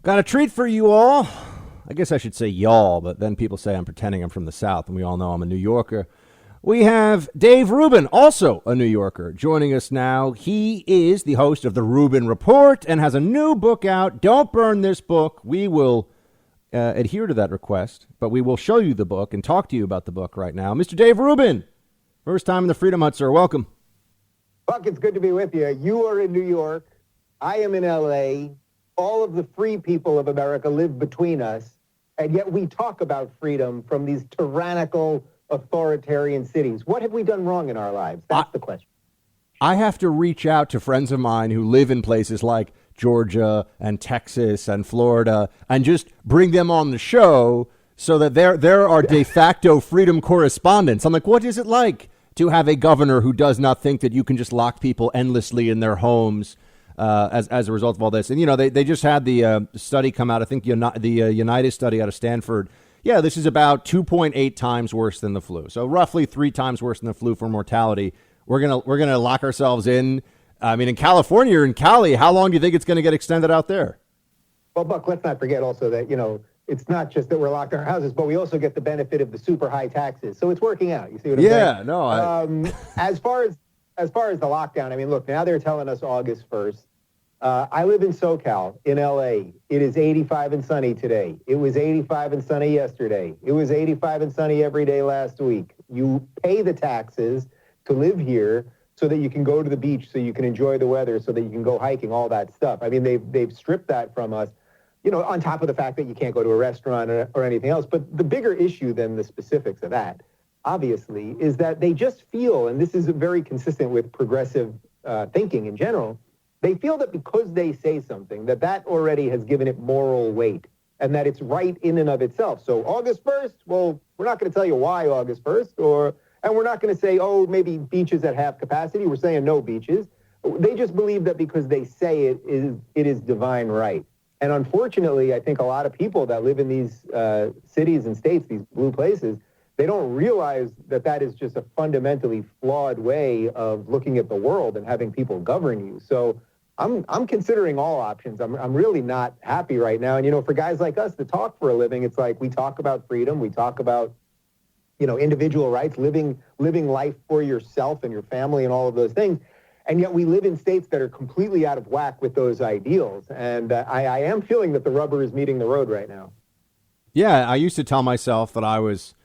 Got a treat for you all. I guess I should say y'all, but then people say I'm pretending I'm from the South, and we all know I'm a New Yorker. We have Dave Rubin, also a New Yorker, joining us now. He is the host of the Rubin Report and has a new book out. Don't burn this book. We will adhere to that request, but we will show you the book and talk to you about the book right now. Mr. Dave Rubin, first time in the Freedom Hut, sir. Welcome. Buck, it's good to be with you. You are in New York. I am in L.A. All of the free people of America live between us, and yet we talk about freedom from these tyrannical, authoritarian cities. What have we done wrong in our lives? That's the question. I have to reach out to friends of mine who live in places like Georgia and Texas and Florida and just bring them on the show so that there are de facto freedom correspondents. I'm like, what is it like to have a governor who does not think that you can just lock people endlessly in their homes as a result of all this? And, you know, they just had the study come out, I think the United study out of Stanford. Yeah, this is about 2.8 times worse than the flu. So roughly 3 times worse than the flu for mortality. We're gonna lock ourselves in. I mean, in California or in Cali, how long do you think it's going to get extended out there? Well, Buck, let's not forget also that, you know, it's not just that we're locked in our houses, but we also get the benefit of the super high taxes. So it's working out. You see what I'm saying? Yeah, no. As far as the lockdown, I mean, look, now they're telling us August 1st. I live in SoCal, in L.A. It is 85 and sunny today. It was 85 and sunny yesterday. It was 85 and sunny every day last week. You pay the taxes to live here so that you can go to the beach, so you can enjoy the weather, so that you can go hiking, all that stuff. I mean, they've stripped that from us, you know, on top of the fact that you can't go to a restaurant or anything else. But the bigger issue than the specifics of that, obviously, is that they just feel, and this is very consistent with progressive thinking in general, they feel that because they say something, that already has given it moral weight and that it's right in and of itself. So August 1st, well, we're not going to tell you why August 1st, and we're not going to say, oh, maybe beaches at half capacity. We're saying no beaches. They just believe that because they say it is divine right. And unfortunately, I think a lot of people that live in these cities and states, these blue places, they don't realize that is just a fundamentally flawed way of looking at the world and having people govern you. So I'm considering all options. I'm really not happy right now. And, you know, for guys like us that talk for a living, it's like we talk about freedom. We talk about, you know, individual rights, living life for yourself and your family and all of those things. And yet we live in states that are completely out of whack with those ideals. And I am feeling that the rubber is meeting the road right now. Yeah, I used to tell myself that I was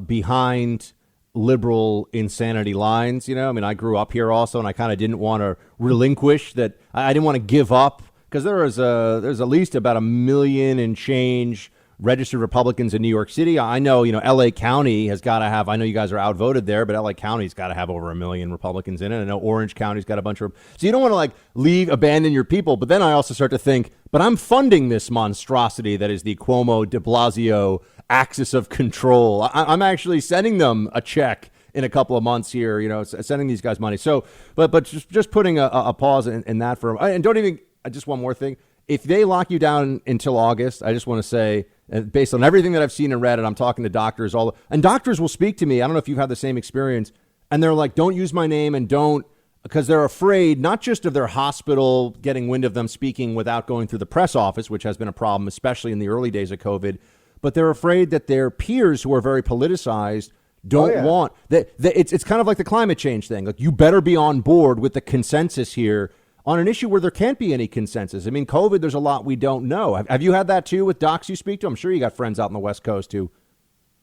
behind liberal insanity lines. You know, I mean, I grew up here also, and I kind of didn't want to relinquish that. I didn't want to give up because there's at least about 1 million and change registered Republicans in New York City. I know, you know, L.A. County has got to have, I know you guys are outvoted there, but L.A. County's got to have over 1 million Republicans in it. I know Orange County's got a bunch of, so you don't want to like abandon your people. But then I also start to think, but I'm funding this monstrosity that is the Cuomo de Blasio axis of control. I'm actually sending them a check in a couple of months here, you know, sending these guys money. So, but just putting a pause in that for, and don't even, just one more thing. If they lock you down until August, I just want to say, based on everything that I've seen and read, and I'm talking to doctors, and doctors will speak to me. I don't know if you've had the same experience, and they're like, don't use my name and don't, because they're afraid not just of their hospital getting wind of them speaking without going through the press office, which has been a problem, especially in the early days of COVID, but they're afraid that their peers who are very politicized don't want that. It's kind of like the climate change thing. Like, you better be on board with the consensus here on an issue where there can't be any consensus. I mean, COVID, there's a lot we don't know. Have you had that too with docs you speak to? I'm sure you got friends out on the West Coast too.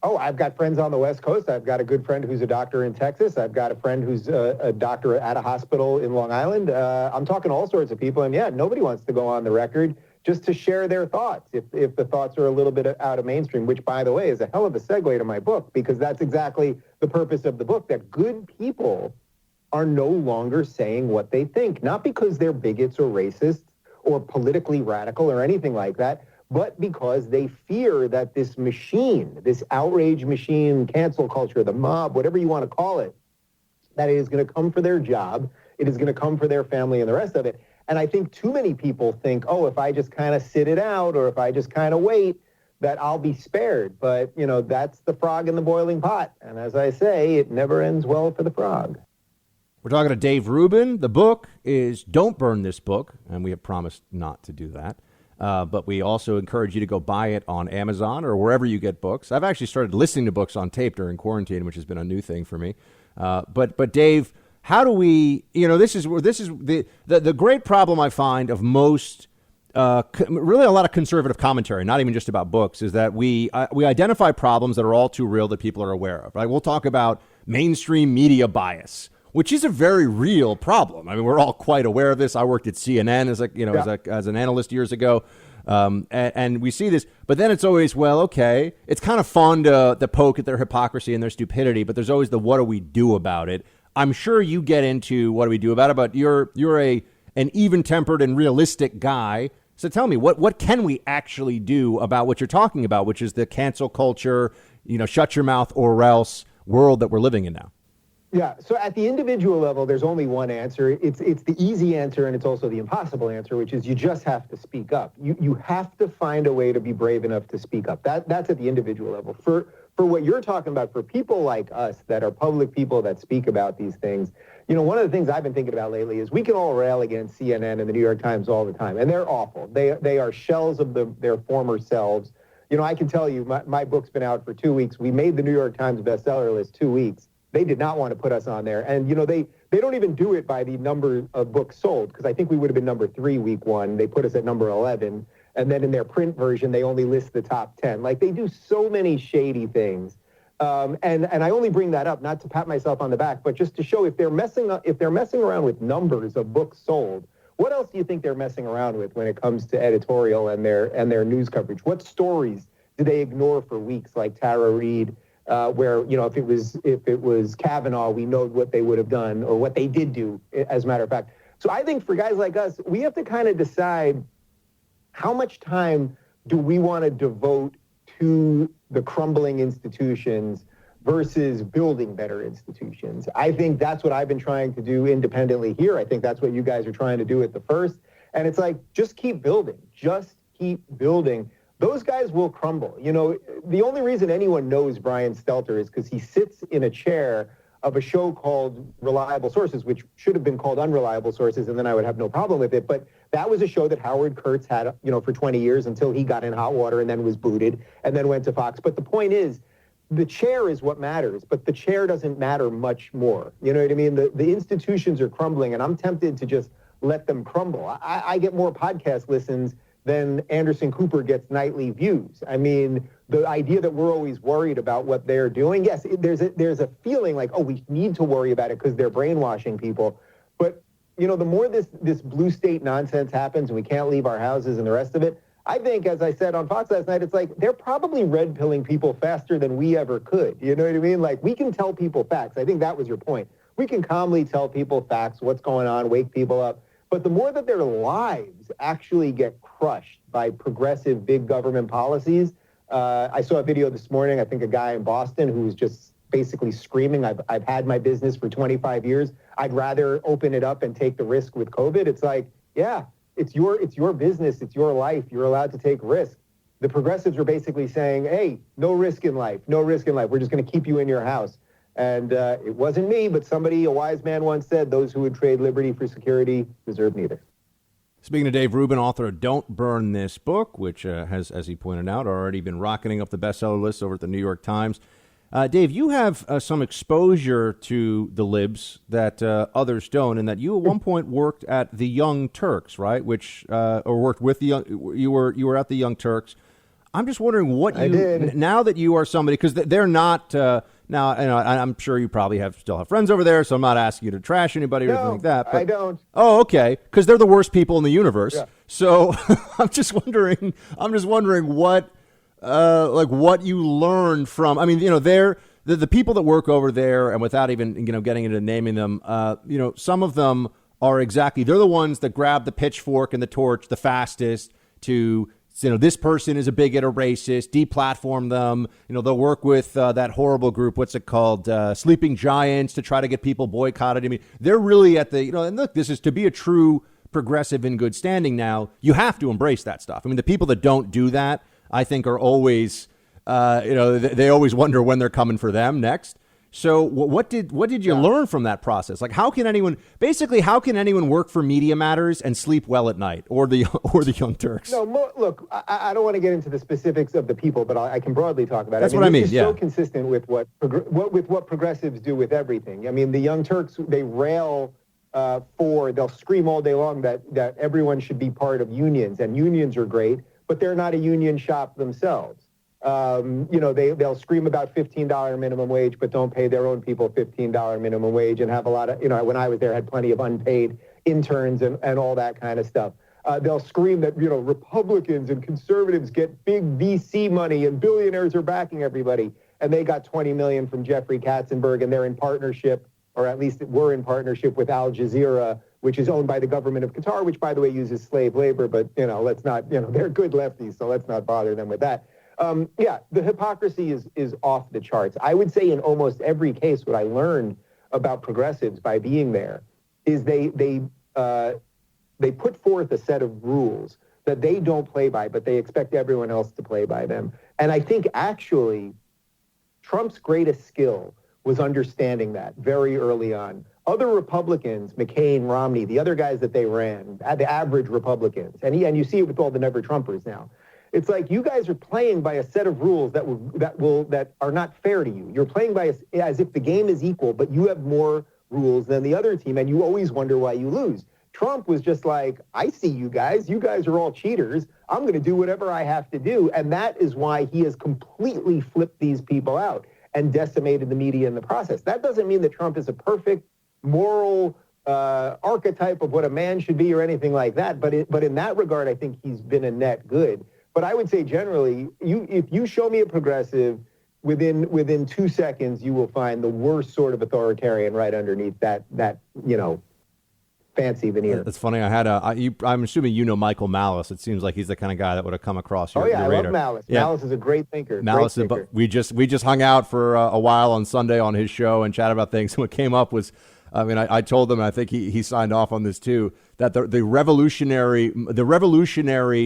Oh, I've got friends on the West Coast. I've got a good friend who's a doctor in Texas. I've got a friend who's a doctor at a hospital in Long Island. I'm talking to all sorts of people, and yeah, nobody wants to go on the record just to share their thoughts if the thoughts are a little bit out of mainstream, which, by the way, is a hell of a segue to my book, because that's exactly the purpose of the book, that good people are no longer saying what they think, not because they're bigots or racists or politically radical or anything like that, but because they fear that this machine, this outrage machine, cancel culture, the mob, whatever you want to call it, that it is going to come for their job, it is going to come for their family and the rest of it. And I think too many people think, oh, if I just kind of sit it out or if I just kind of wait, that I'll be spared. But, you know, that's the frog in the boiling pot. And as I say, it never ends well for the frog. We're talking to Dave Rubin. The book is Don't Burn This Book, and we have promised not to do that. But we also encourage you to go buy it on Amazon or wherever you get books. I've actually started listening to books on tape during quarantine, which has been a new thing for me. But Dave, how do we, this is the great problem I find of most, really a lot of conservative commentary, not even just about books, is that we identify problems that are all too real that people are aware of. Right? We'll talk about mainstream media bias, which is a very real problem. I mean, we're all quite aware of this. I worked at CNN as an analyst years ago, and we see this. But then it's always, well, okay, it's kind of fun to poke at their hypocrisy and their stupidity, but there's always the what do we do about it. I'm sure you get into what do we do about it, but you're an even-tempered and realistic guy. So tell me, what can we actually do about what you're talking about, which is the cancel culture, shut your mouth or else world that we're living in now? Yeah, so at the individual level, there's only one answer. It's the easy answer, and it's also the impossible answer, which is you just have to speak up. You have to find a way to be brave enough to speak up. That's at the individual level. For what you're talking about, for people like us that are public people that speak about these things, one of the things I've been thinking about lately is we can all rail against CNN and the New York Times all the time, and they're awful. They are shells of their former selves. I can tell you, my book's been out for 2 weeks. We made the New York Times bestseller list 2 weeks. They did not want to put us on there. And, they don't even do it by the number of books sold, because I think we would have been number 3 week 1. They put us at number 11. And then in their print version, they only list the top 10. Like, they do so many shady things. And I only bring that up, not to pat myself on the back, but just to show if they're messing around with numbers of books sold, what else do you think they're messing around with when it comes to editorial and their news coverage? What stories do they ignore for weeks, like Tara Reid? Where, if it was Kavanaugh, we know what they would have done or what they did do, as a matter of fact. So I think for guys like us, we have to kind of decide how much time do we want to devote to the crumbling institutions versus building better institutions. I think that's what I've been trying to do independently here. I think that's what you guys are trying to do at the First. And it's like, just keep building. Just keep building. Those guys will crumble. The only reason anyone knows Brian Stelter is because he sits in a chair of a show called Reliable Sources, which should have been called Unreliable Sources, and then I would have no problem with it. But that was a show that Howard Kurtz had, for 20 years until he got in hot water and then was booted and then went to Fox. But the point is, the chair is what matters, but the chair doesn't matter much more. You know what I mean? The institutions are crumbling, and I'm tempted to just let them crumble. I get more podcast listens than Anderson Cooper gets nightly views. I mean, the idea that we're always worried about what they're doing, yes, there's a feeling like, oh, we need to worry about it because they're brainwashing people. But, the more this blue state nonsense happens and we can't leave our houses and the rest of it, I think, as I said on Fox last night, it's like they're probably red-pilling people faster than we ever could. You know what I mean? Like, we can tell people facts. I think that was your point. We can calmly tell people facts, what's going on, wake people up. But the more that their lives actually get crushed by progressive big government policies, I saw a video this morning, I think a guy in Boston who was just basically screaming, I've had my business for 25 years. I'd rather open it up and take the risk with COVID. It's like, yeah, it's your business. It's your life. You're allowed to take risks. The progressives are basically saying, hey, no risk in life. No risk in life. We're just going to keep you in your house. And it wasn't me, but a wise man once said, those who would trade liberty for security deserve neither. Speaking of Dave Rubin, author of Don't Burn This Book, which has, as he pointed out, already been rocketing up the bestseller list over at the New York Times. Dave, you have some exposure to the libs that others don't, and that you at one point worked at the Young Turks, right? Or worked with the you were at the Young Turks. I'm just wondering what you did now that you are somebody, because they're not. Now, I'm sure you probably still have friends over there, so I'm not asking you to trash anybody or anything like that. But, I don't. Oh, okay, because they're the worst people in the universe. Yeah. So I'm just wondering what, what you learned from. I mean, they're the people that work over there, and without even getting into naming them, some of them are they're the ones that grab the pitchfork and the torch the fastest to. This person is a bigot or racist, deplatform them. They'll work with that horrible group, what's it called, Sleeping Giants, to try to get people boycotted. I mean, they're really at the, and look, this is to be a true progressive in good standing now, you have to embrace that stuff. I mean, the people that don't do that, I think, are always, they always wonder when they're coming for them next. So what did you learn from that process? Like, how can anyone work for Media Matters and sleep well at night, or the Young Turks? No, look, I don't want to get into the specifics of the people, but I can broadly talk about it. That's what I mean. It's so consistent with what progressives do with everything. I mean, the Young Turks, they rail they'll scream all day long that everyone should be part of unions, and unions are great, but they're not a union shop themselves. They'll scream about $15 minimum wage, but don't pay their own people $15 minimum wage, and have a lot of, when I was there, had plenty of unpaid interns and all that kind of stuff. They'll scream that, Republicans and conservatives get big VC money and billionaires are backing everybody. And they got $20 million from Jeffrey Katzenberg, and they're in partnership, or at least were in partnership with Al Jazeera, which is owned by the government of Qatar, which, by the way, uses slave labor. But, let's not, they're good lefties, so let's not bother them with that. The hypocrisy is off the charts. I would say in almost every case, what I learned about progressives by being there is they put forth a set of rules that they don't play by, but they expect everyone else to play by them. And I think actually Trump's greatest skill was understanding that very early on. Other Republicans, McCain, Romney, the other guys that they ran, the average Republicans, and you see it with all the Never Trumpers now. It's like you guys are playing by a set of rules that are not fair to you. You're playing by as if the game is equal, but you have more rules than the other team, and you always wonder why you lose. Trump was just like, I see you guys. You guys are all cheaters. I'm going to do whatever I have to do, and that is why he has completely flipped these people out and decimated the media in the process. That doesn't mean that Trump is a perfect moral archetype of what a man should be or anything like that, but in that regard, I think he's been a net good. But I would say generally, if you show me a progressive, within 2 seconds, you will find the worst sort of authoritarian right underneath that fancy veneer. That's funny. I'm assuming Michael Malice. It seems like he's the kind of guy that would have come across your radar. I love Malice. Yeah. Malice is a great thinker. But we just hung out for a while on Sunday on his show and chatted about things. And what came up was, I told him, and I think he signed off on this too, that the revolutionary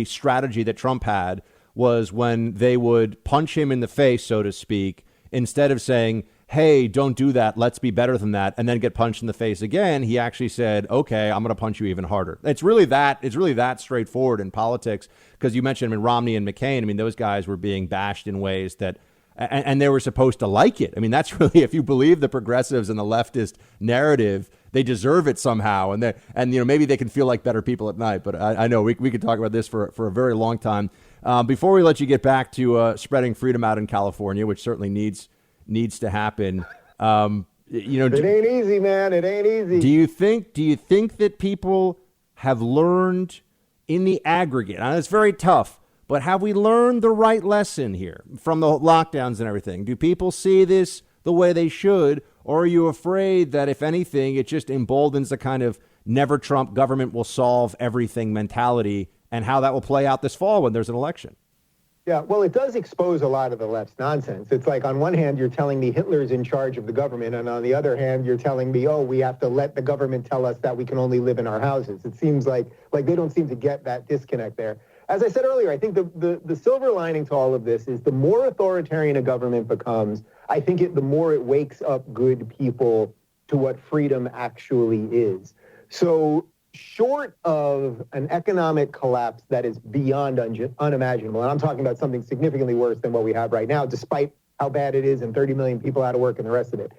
strategy that Trump had was when they would punch him in the face, so to speak, instead of saying, hey, don't do that, let's be better than that, and then get punched in the face again, he actually said, okay, I'm going to punch you even harder. It's really that straightforward in politics, because you mentioned Romney and McCain. Those guys were being bashed in ways that, and they were supposed to like it. That's really, if you believe the progressives and the leftist narrative, they deserve it somehow, and maybe they can feel like better people at night. But I know we could talk about this for a very long time. Before we let you get back to spreading freedom out in California, which certainly needs to happen. It ain't easy, man. It ain't easy. Do you think that people have learned in the aggregate? And it's very tough, but have we learned the right lesson here from the lockdowns and everything? Do people see this the way they should, or are you afraid that if anything, it just emboldens the kind of never Trump government will solve everything mentality, and how that will play out this fall when there's an election? Yeah, well, it does expose a lot of the left's nonsense. It's like, on one hand, you're telling me Hitler's in charge of the government, and on the other hand, you're telling me, we have to let the government tell us that we can only live in our houses. It seems like they don't seem to get that disconnect there. As I said earlier, I think the silver lining to all of this is the more authoritarian a government becomes, I think the more it wakes up good people to what freedom actually is. So short of an economic collapse that is beyond unimaginable, and I'm talking about something significantly worse than what we have right now, despite how bad it is and 30 million people out of work and the rest of it.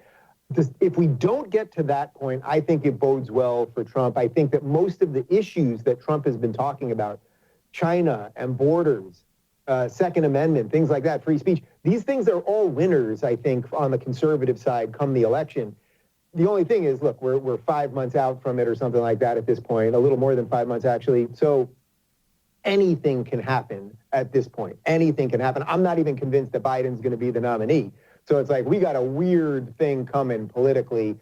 If we don't get to that point, I think it bodes well for Trump. I think that most of the issues that Trump has been talking about, China and borders, Second Amendment, things like that, free speech, these things are all winners, I think, on the conservative side come the election. The only thing is, look, we're 5 months out from it or something like that at this point, a little more than 5 months, actually. So anything can happen at this point. Anything can happen. I'm not even convinced that Biden's going to be the nominee. So it's like we got a weird thing coming politically.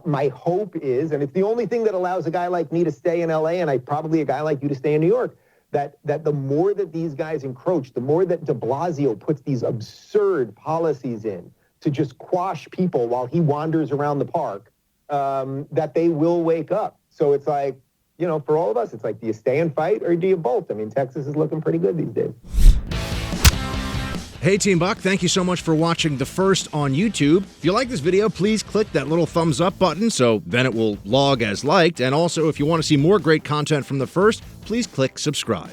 My hope is, and it's the only thing that allows a guy like me to stay in L.A. and probably a guy like you to stay in New York, that the more that these guys encroach, the more that de Blasio puts these absurd policies in to just quash people while he wanders around the park, that they will wake up. So it's like, for all of us, it's like, do you stay and fight or do you bolt? Texas is looking pretty good these days. Hey, Team Buck, thank you so much for watching The First on YouTube. If you like this video, please click that little thumbs up button so then it will log as liked. And also, if you want to see more great content from The First, please click subscribe.